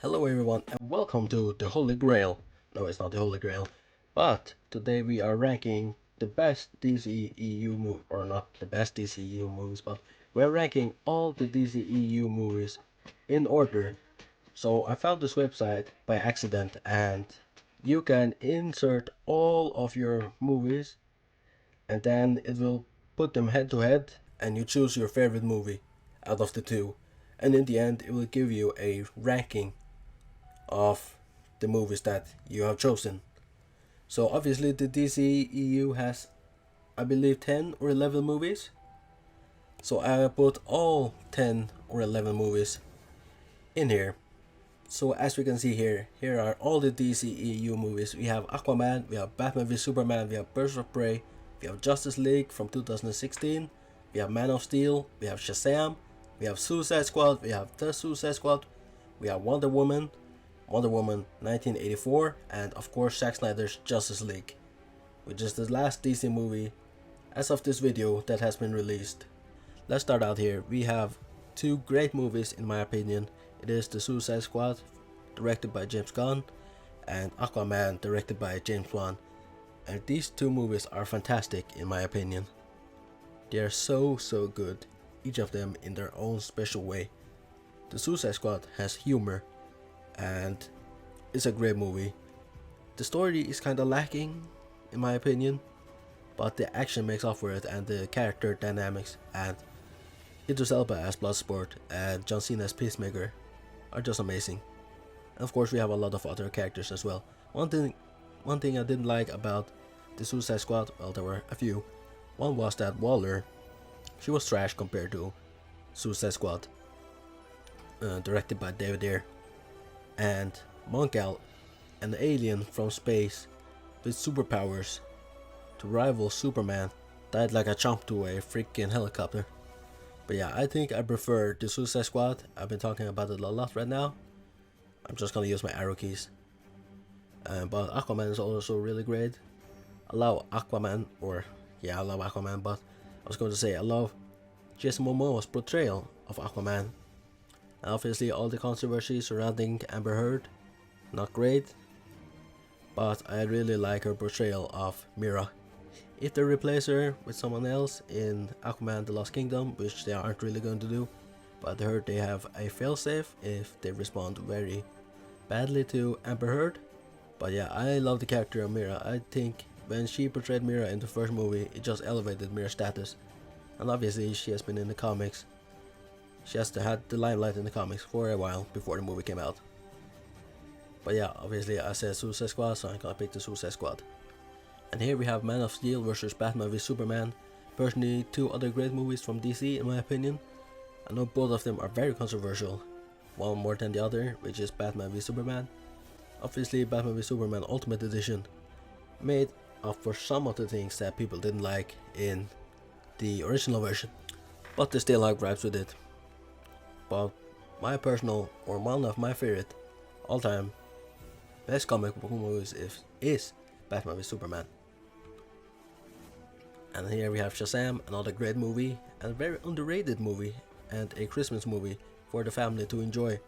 Hello everyone and welcome to the Holy Grail. No, it's not the Holy Grail. But today we are ranking the best DCEU movie, or not the best DCEU movies, but we're ranking all the DCEU movies in order. So I found this website by accident and you can insert all of your movies and then it will put them head to head and you choose your favorite movie out of the two. And in the end it will give you a ranking of the movies that you have chosen. So obviously the DCEU has, I believe, 10 or 11 movies. So I put all 10 or 11 movies in here. So as we can see here are all the DCEU movies. We have Aquaman, we have Batman v Superman, we have Birds of Prey, we have Justice League from 2016, we have Man of Steel, we have Shazam, we have Suicide Squad, we have The Suicide Squad, we have Wonder Woman 1984, and of course Zack Snyder's Justice League, which is the last DC movie as of this video that has been released. Let's start out here. We have two great movies in my opinion. It is The Suicide Squad, directed by James Gunn, and Aquaman, directed by James Wan. And these two movies are fantastic in my opinion. They are so good, each of them in their own special way. The Suicide Squad has humor and it's a great movie. The story is kinda lacking in my opinion, but the action makes up for it, and the character dynamics and Idris Elba as Bloodsport and John Cena as Peacemaker are just amazing. And of course we have a lot of other characters as well. One thing I didn't like about the Suicide Squad, well, there were a few. One was that Waller, she was trash compared to Suicide Squad, directed by David Ayer. And Moncal, an alien from space with superpowers to rival Superman, died like a chump to a freaking helicopter. But yeah, I think I prefer the Suicide Squad. I've been talking about it a lot right now. I'm just gonna use my arrow keys. But Aquaman is also really great. I love Aquaman, but I was going to say I love Jason Momoa's portrayal of Aquaman. And obviously all the controversy surrounding Amber Heard, not great. But I really like her portrayal of Mira. If they replace her with someone else in Aquaman The Lost Kingdom, which they aren't really going to do, but I heard they have a failsafe if they respond very badly to Amber Heard. But yeah, I love the character of Mira. I think when she portrayed Mira in the first movie, it just elevated Mira's status. And obviously she has been in the comics. She has had the limelight in the comics for a while before the movie came out. But yeah, obviously I said Suicide Squad, so I'm gonna pick the Suicide Squad. And here we have Man of Steel versus Batman v Superman. Personally, two other great movies from DC in my opinion. I know both of them are very controversial, one more than the other, which is Batman v Superman. Obviously Batman v Superman Ultimate Edition made up for some of the things that people didn't like in the original version, but they still have gripes with it. But my personal, or one of my favorite all-time best comic book movies is Batman v Superman. And here we have Shazam, another great movie, and a very underrated movie, and a Christmas movie for the family to enjoy.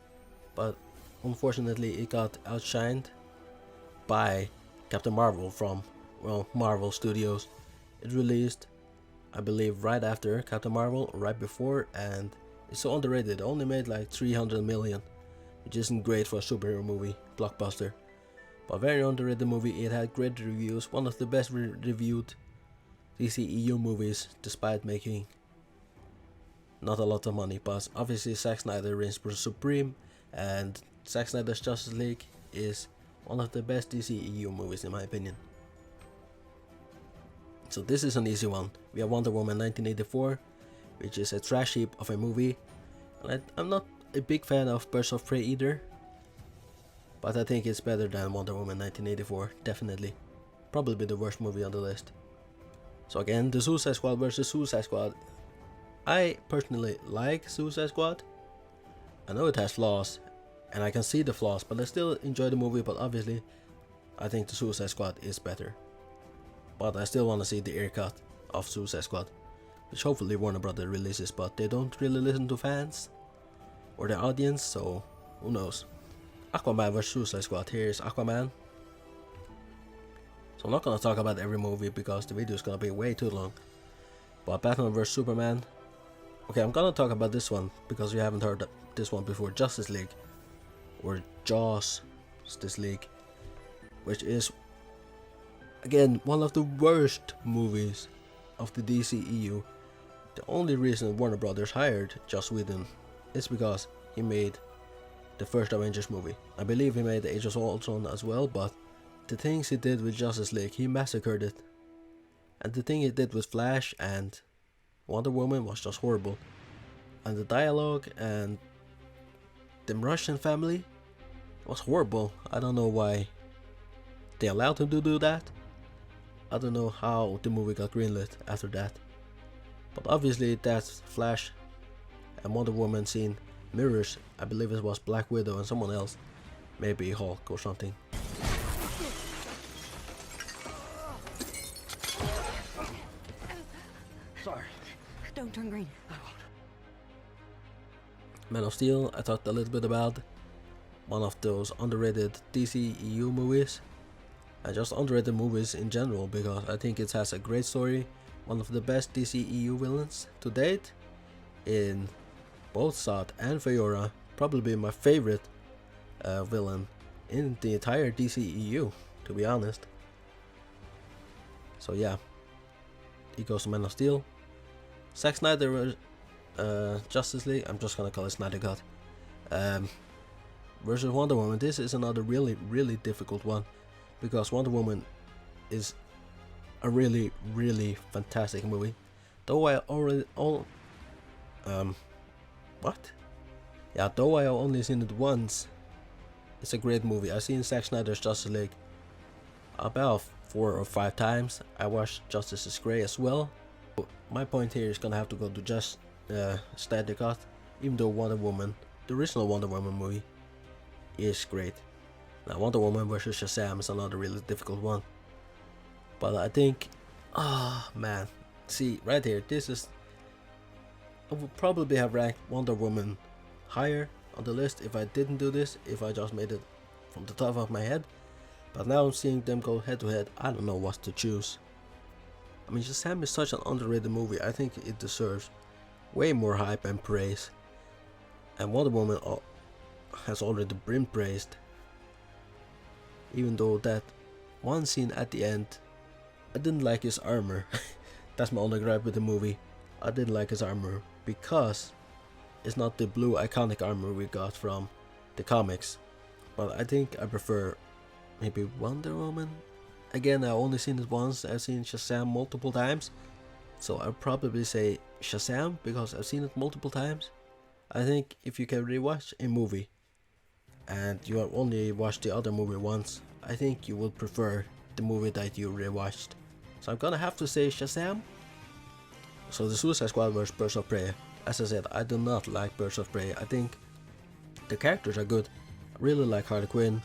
But unfortunately it got outshined by Captain Marvel from, well, Marvel Studios. It released, I believe, right after Captain Marvel, or right before, and it's so underrated. It only made like 300 million, which isn't great for a superhero movie, blockbuster. But very underrated movie. It had great reviews, one of the best reviewed DCEU movies, despite making not a lot of money. But obviously Zack Snyder reigns supreme, and Zack Snyder's Justice League is one of the best DCEU movies in my opinion. So this is an easy one. We have Wonder Woman 1984, which is a trash heap of a movie. And I'm not a big fan of Birds of Prey either, but I think it's better than Wonder Woman 1984, definitely. Probably the worst movie on the list. So again, the Suicide Squad versus Suicide Squad. I personally like Suicide Squad. I know it has flaws, and I can see the flaws, but I still enjoy the movie. But obviously, I think the Suicide Squad is better. But I still want to see the air cut of Suicide Squad, which hopefully Warner Brothers releases, but they don't really listen to fans or the audience, so who knows. Aquaman vs Suicide Squad. Here's Aquaman. So I'm not gonna talk about every movie because the video is gonna be way too long. But Batman vs Superman. Okay, I'm gonna talk about this one because you haven't heard this one before. Justice League, or Justice League, which is again one of the worst movies of the DCEU. The only reason Warner Brothers hired Joss Whedon is because he made the first Avengers movie. I believe he made the Age of Ultron as well, but the things he did with Justice League, he massacred it. And the thing he did with Flash and Wonder Woman was just horrible. And the dialogue and the Russian family was horrible. I don't know why they allowed him to do that. I don't know how the movie got greenlit after that. But obviously that Flash and Wonder Woman scene mirrors, I believe it was Black Widow and someone else, maybe Hulk or something. Sorry. Don't turn green. Man of Steel, I talked a little bit about. One of those underrated DCEU movies. And just underrated movies in general, because I think it has a great story. One of the best DCEU villains to date, in both Zod and Fiora. Probably my favorite villain in the entire DCEU, to be honest. So yeah, he goes to Man of Steel. Zack Snyder Justice League, I'm just gonna call it Snyder Cut, versus Wonder Woman. This is another really difficult one, because Wonder Woman is a really fantastic movie. Though I already though I only seen it once, it's a great movie. I've seen Zack Snyder's Justice League about 4 or 5 times. I watched Justice is Grey as well. My point here is gonna have to go to just Snyder Cut, even though Wonder Woman, the original Wonder Woman movie, is great. Now Wonder Woman vs Shazam is another really difficult one. But I think, man, see right here, this is, I would probably have ranked Wonder Woman higher on the list if I didn't do this, if I just made it from the top of my head. But now I'm seeing them go head to head, I don't know what to choose. I mean, Shazam is such an underrated movie. I think it deserves way more hype and praise. And Wonder Woman has already been praised. Even though that one scene at the end, I didn't like his armor. That's my only gripe with the movie. I didn't like his armor because it's not the blue iconic armor we got from the comics. But I think I prefer maybe Wonder Woman. Again, I've only seen it once. I've seen Shazam multiple times, so I'll probably say Shazam because I've seen it multiple times. I think if you can rewatch a movie and you have only watched the other movie once, I think you will prefer the movie that you rewatched. So I'm gonna have to say Shazam. So the Suicide Squad vs Birds of Prey. As I said, I do not like Birds of Prey. I think the characters are good. I really like Harley Quinn,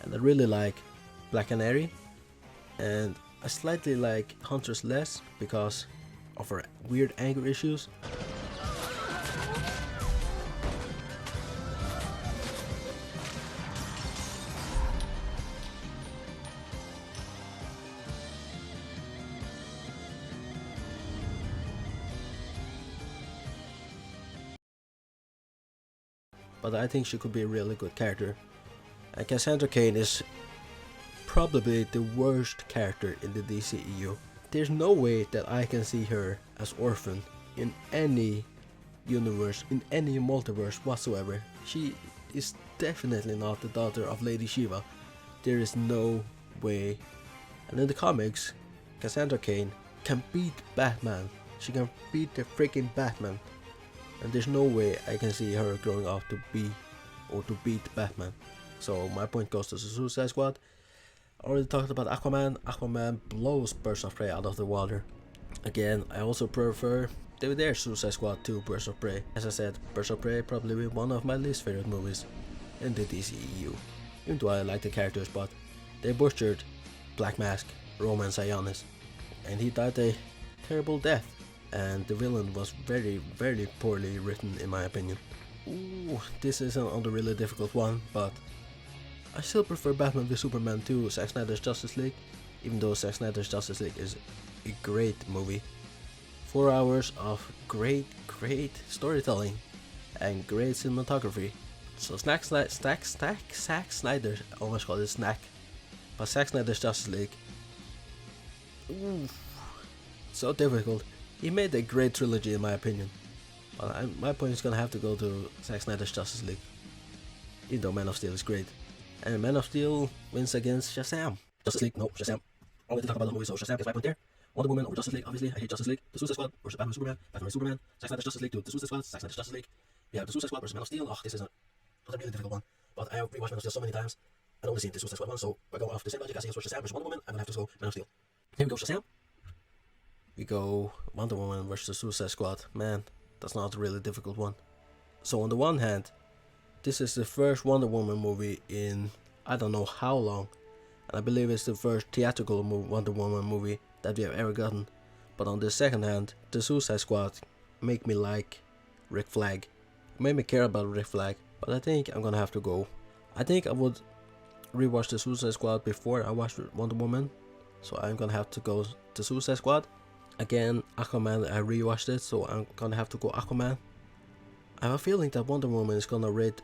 and I really like Black Canary, and I slightly like Huntress less because of her weird anger issues. But I think she could be a really good character. And Cassandra Kane is probably the worst character in the DCEU. There's no way that I can see her as Orphan in any universe, in any multiverse whatsoever. She is definitely not the daughter of Lady Shiva. There is no way. And in the comics, Cassandra Kane can beat Batman. She can beat the freaking Batman. And there's no way I can see her growing up to be or to beat Batman. So my point goes to the Suicide Squad. I already talked about Aquaman. Aquaman blows Birds of Prey out of the water. Again, I also prefer their Suicide Squad to Birds of Prey. As I said, Birds of Prey probably one of my least favorite movies in the DCEU. Even though I like the characters, but they butchered Black Mask, Roman Sionis, and he died a terrible death. And the villain was very poorly written in my opinion. Ooh, this is another really difficult one, but I still prefer Batman v Superman to Zack Snyder's Justice League, even though Zack Snyder's Justice League is a great movie. 4 hours of great storytelling and great cinematography. So Zack Snyder, I almost called it Snack, but Zack Snyder's Justice League, oof, so difficult. He made a great trilogy in my opinion, but my point is gonna have to go to Zack Snyder's Justice League, even though Man of Steel is great. And Man of Steel wins against Shazam. Justice League, no, Shazam. I wanted to talk about the movie, so Shazam gets 5 points there. Wonder Woman over Justice League, obviously. I hate Justice League. The Suicide Squad versus Batman v Superman, Zack Snyder's Justice League to the Suicide Squad, Zack Snyder's Justice League. We have the Suicide Squad versus Man of Steel. Oh, this is a really difficult one. But I have rewatched Man of Steel so many times. I've only seen the Suicide Squad one, so we're going off the same logic as for Shazam versus Wonder Woman. I'm gonna have to go Man of Steel. Here we go, Shazam. We go Wonder Woman versus the Suicide Squad. Man, that's not a really difficult one. So on the one hand, this is the first Wonder Woman movie in I don't know how long, and I believe it's the first theatrical Wonder Woman movie that we have ever gotten. But on the second hand, the Suicide Squad make me like Rick Flag, made me care about Rick Flag. But I think I'm gonna have to go. I think I would rewatch the Suicide Squad before I watched Wonder Woman, so I'm gonna have to go to Suicide Squad. Again, Aquaman, I rewatched it, so I'm gonna have to go Aquaman. I have a feeling that Wonder Woman is gonna rate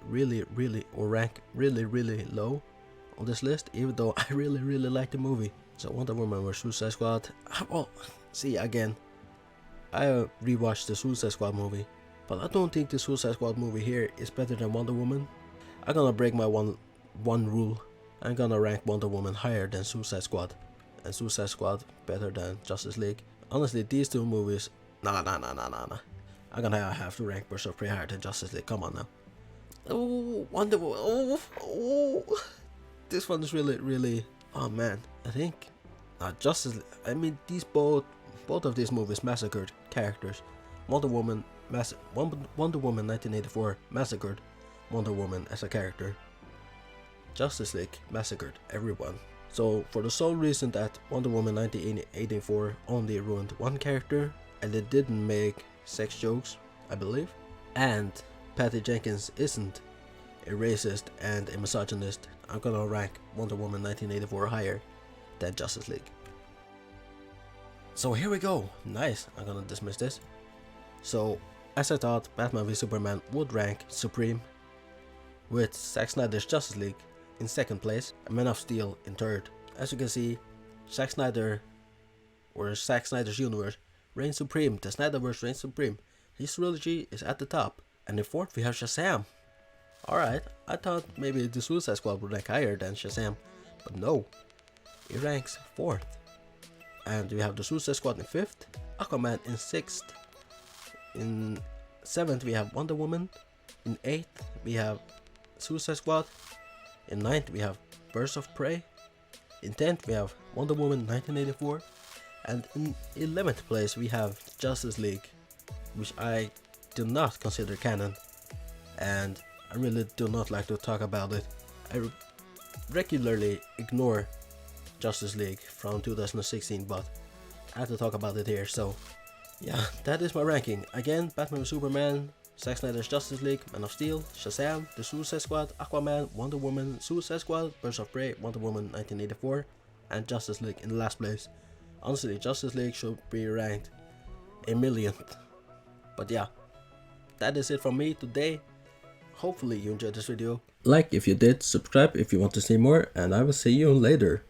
or rank really low on this list, even though I really like the movie. So Wonder Woman vs Suicide Squad. Well, see, again, I rewatched the Suicide Squad movie, but I don't think the Suicide Squad movie here is better than Wonder Woman. I'm gonna break my one rule. I'm gonna rank Wonder Woman higher than Suicide Squad, and Suicide Squad better than Justice League. Honestly, these two movies, nah. I'm gonna have to rank Birds of Prey higher than Justice League. Come on now. Oh, Wonder Woman. Oh. This one is really. Oh man, I think Justice League. I mean, both of these movies massacred characters. Wonder Woman 1984 massacred Wonder Woman as a character. Justice League massacred everyone. So for the sole reason that Wonder Woman 1984 only ruined one character, and it didn't make sex jokes, I believe, and Patty Jenkins isn't a racist and a misogynist, I'm gonna rank Wonder Woman 1984 higher than Justice League. So here we go. Nice. I'm gonna dismiss this. So as I thought, Batman v Superman would rank supreme, with Zack Snyder's Justice League in second place and Man of Steel in third. As you can see, Zack Snyder, or Zack Snyder's universe, reigns supreme. The Snyderverse reigns supreme. His trilogy is at the top. And in fourth we have Shazam. Alright, I thought maybe the Suicide Squad would rank higher than Shazam, but no, it ranks fourth. And we have the Suicide Squad in fifth, Aquaman in sixth, in seventh we have Wonder Woman, in eighth we have Suicide Squad, in ninth we have Birds of Prey, in 10th we have Wonder Woman 1984, and in 11th place we have Justice League, which I do not consider canon, and I really do not like to talk about it. I regularly ignore Justice League from 2016, but I have to talk about it here. So yeah, that is my ranking. Again, Batman v Superman, Zack Snyder's Justice League, Man of Steel, Shazam, The Suicide Squad, Aquaman, Wonder Woman, Suicide Squad, Birds of Prey, Wonder Woman 1984, and Justice League in the last place. Honestly, Justice League should be ranked a millionth. But yeah, that is it from me today. Hopefully you enjoyed this video. Like if you did, subscribe if you want to see more, and I will see you later.